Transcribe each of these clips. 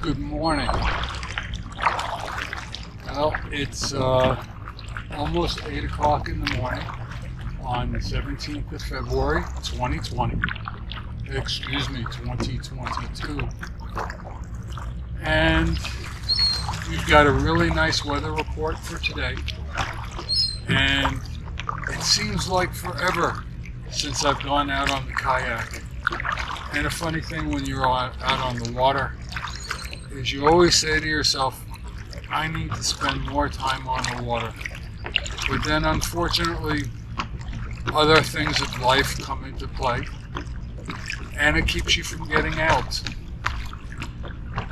Good morning. Well, it's almost 8 o'clock in the morning on the 17th of February, 2020. Excuse me, 2022. And we've got a really nice weather report for today. And it seems like forever since I've gone out on the kayak. And a funny thing when you're out on the water is you always say to yourself, I need to spend more time on the water. But then unfortunately, other things of life come into play and it keeps you from getting out.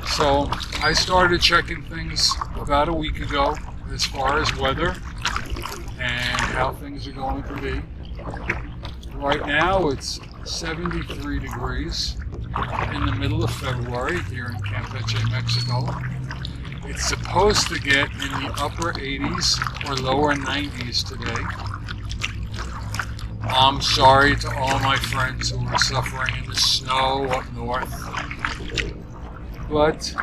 So I started checking things about a week ago as far as weather and how things are going to be. Right now it's 73 degrees in the middle of February here in Campeche, Mexico. It's supposed to get in the upper 80s or lower 90s today. I'm sorry to all my friends who are suffering in the snow up north. But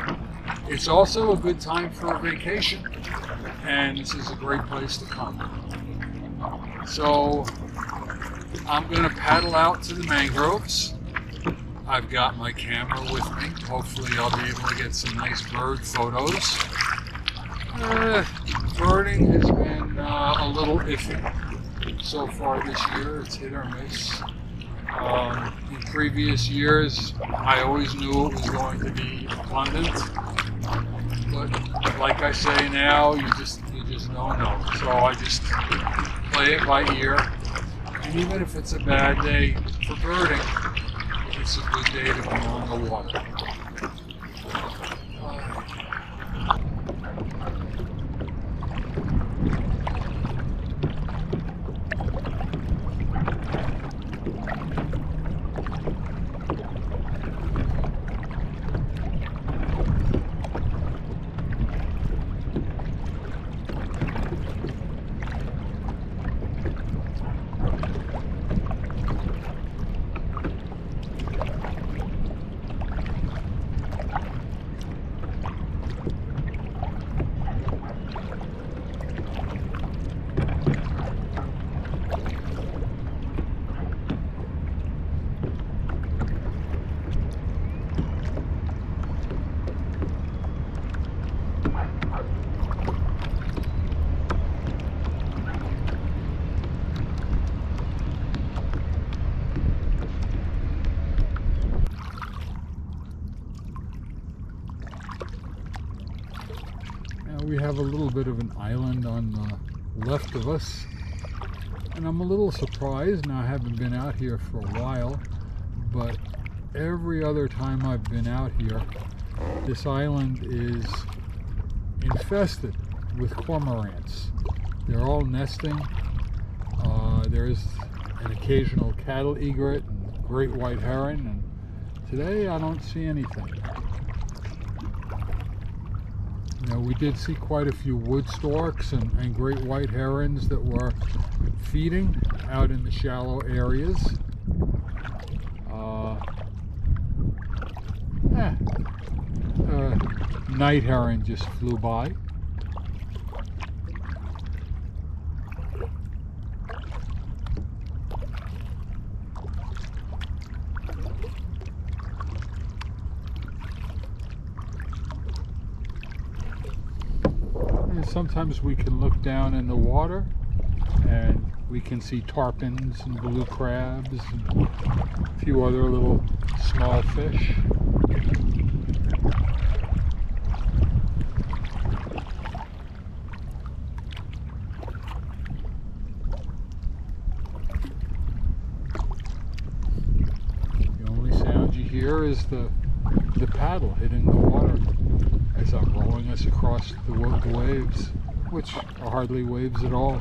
it's also a good time for a vacation, and this is a great place to come. So I'm going to paddle out to the mangroves. I've got my camera with me. Hopefully I'll be able to get some nice bird photos. Birding has been a little iffy so far this year. It's hit or miss. In previous years, I always knew it was going to be abundant. But like I say now, you just don't know. So I just play it by ear. And even if it's a bad day for birding, it's a good day to be on the water. We have a little bit of an island on the left of us, and I'm a little surprised. Now I haven't been out here for a while, but every other time I've been out here, this island is infested with cormorants. They're all nesting. There's an occasional cattle egret and great white heron, and today I don't see anything. You know, we did see quite a few wood storks and great white herons that were feeding out in the shallow areas. Night heron just flew by. Sometimes we can look down in the water and we can see tarpons and blue crabs and a few other little small fish. The only sound you hear is the paddle hitting the water as I'm rowing us across the waves, which are hardly waves at all.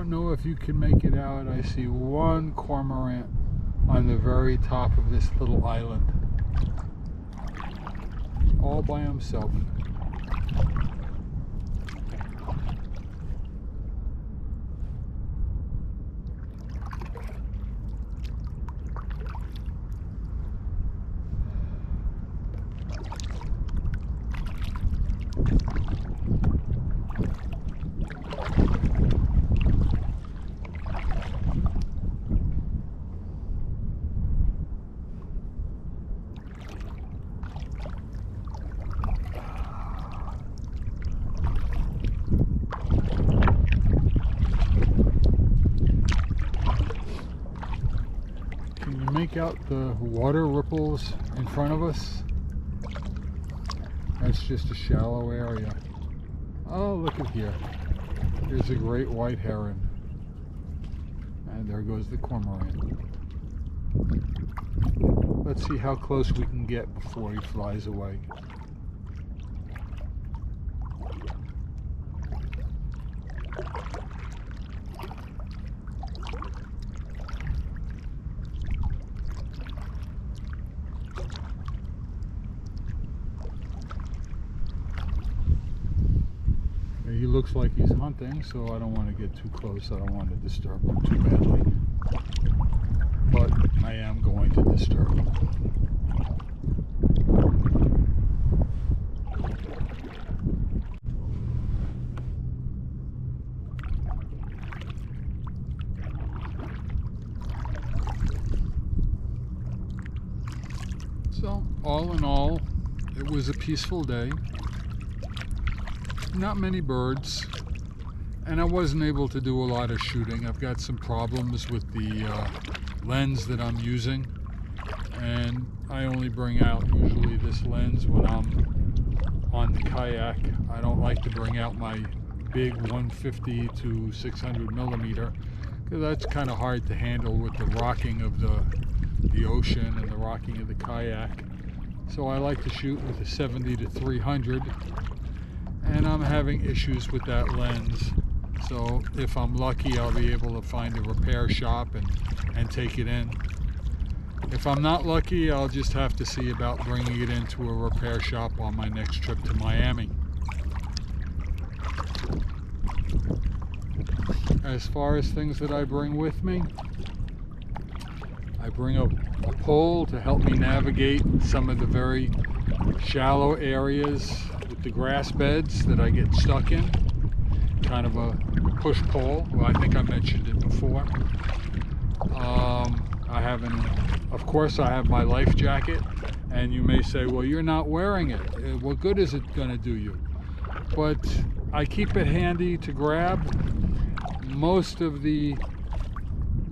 don't know if you can make it out. I see one cormorant on the very top of this little island, all by himself. Make out the water ripples in front of us. That's just a shallow area. Oh, look at here. There's a great white heron. And there goes the cormorant. Let's see how close we can get before he flies away. He looks like he's hunting, so I don't want to get too close. I don't want to disturb him too badly. But I am going to disturb him. So, all in all, it was a peaceful day. Not many birds, and I wasn't able to do a lot of shooting. I've got some problems with the lens that I'm using, and I only bring out usually this lens when I'm on the kayak. I don't like to bring out my big 150 to 600 millimeter because that's kind of hard to handle with the rocking of the ocean and the rocking of the kayak. So I like to shoot with a 70 to 300. And I'm having issues with that lens, so if I'm lucky I'll be able to find a repair shop and take it in. If I'm not lucky, I'll just have to see about bringing it into a repair shop on my next trip to Miami. As far as things that I bring with me, I bring a pole to help me navigate some of the very shallow areas with the grass beds that I get stuck in. Kind of a push pole. Well, I think I mentioned it before. Of course I have my life jacket, and you may say, well, you're not wearing it. What good is it going to do you? But I keep it handy to grab. Most of the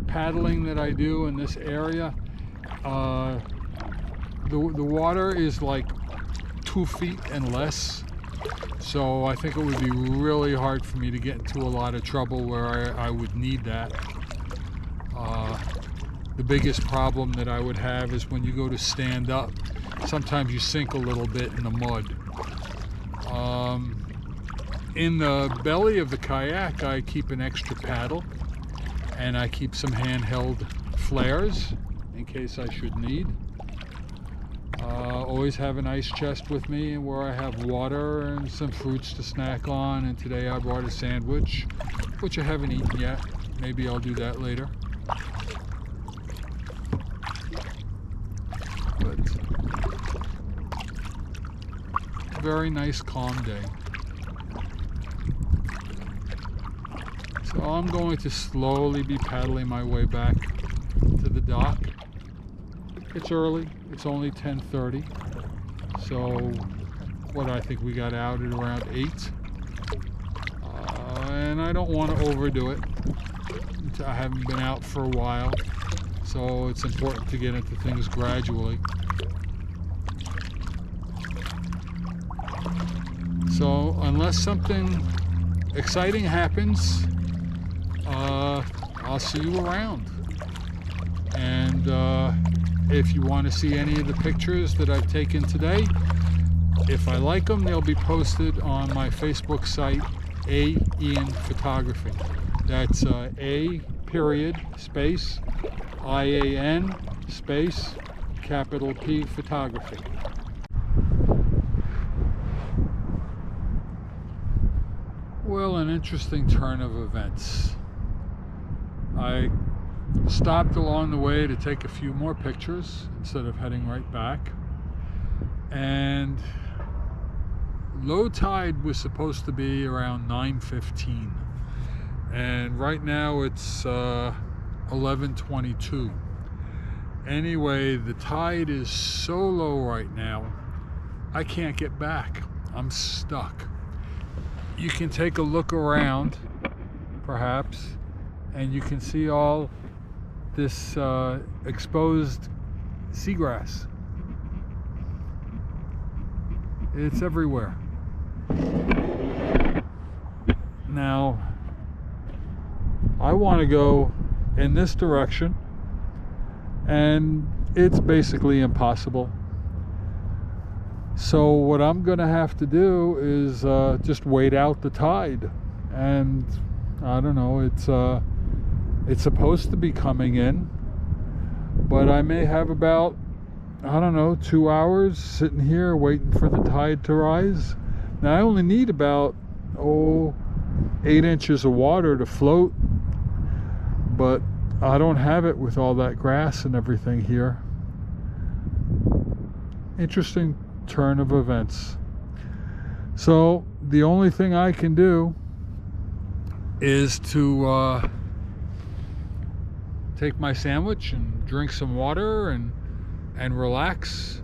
paddling that I do in this area, the water is like 2 feet and less, so I think it would be really hard for me to get into a lot of trouble where I would need that. The biggest problem that I would have is when you go to stand up, sometimes you sink a little bit in the mud. In the belly of the kayak, I keep an extra paddle, and I keep some handheld flares in case I should need. Always have an ice chest with me where I have water and some fruits to snack on, and today I brought a sandwich, which I haven't eaten yet. Maybe I'll do that later. But very nice calm day. So I'm going to slowly be paddling my way back to the dock. It's early, it's only 10:30, so what I think we got out at around 8, and I don't want to overdo it. I haven't been out for a while, so it's important to get into things gradually. So unless something exciting happens, I'll see you around. And if you want to see any of the pictures that I've taken today, if I like them, they'll be posted on my Facebook site, A. Ian Photography. That's A period space IAN space capital P photography. Well, an interesting turn of events. I stopped along the way to take a few more pictures instead of heading right back. And low tide was supposed to be around 9:15. And right now it's 11:22. Anyway, the tide is so low right now, I can't get back. I'm stuck. You can take a look around, perhaps, and you can see all this exposed seagrass. It's everywhere. Now, I want to go in this direction, and it's basically impossible. So what I'm going to have to do is just wait out the tide. And I don't know, it's supposed to be coming in, but I may have about, I don't know, 2 hours sitting here waiting for the tide to rise. Now I only need about 8 inches of water to float, but I don't have it with all that grass and everything here. Interesting turn of events. So the only thing I can do is to take my sandwich and drink some water and relax.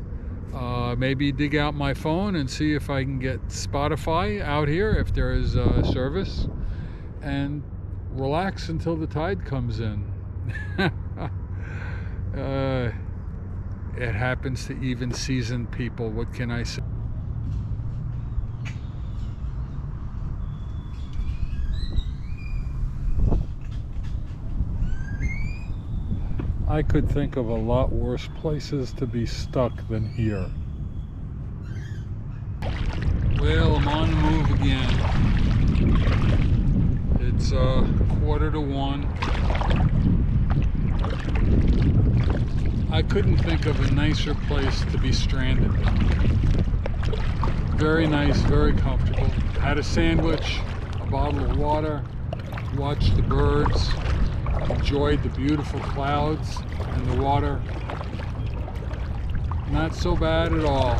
Maybe dig out my phone and see if I can get Spotify out here, if there is a service, and relax until the tide comes in. It happens to even seasoned people. What can I say? I could think of a lot worse places to be stuck than here. Well, I'm on the move again. It's 1:45. I couldn't think of a nicer place to be stranded. Very nice, very comfortable. Had a sandwich, a bottle of water, watched the birds, enjoyed the beautiful clouds and the water. Not so bad at all.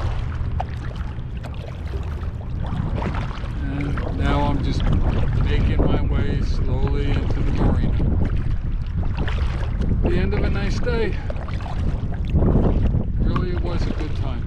And now I'm just making my way slowly into the marina. The end of a nice day. Really, it was a good time.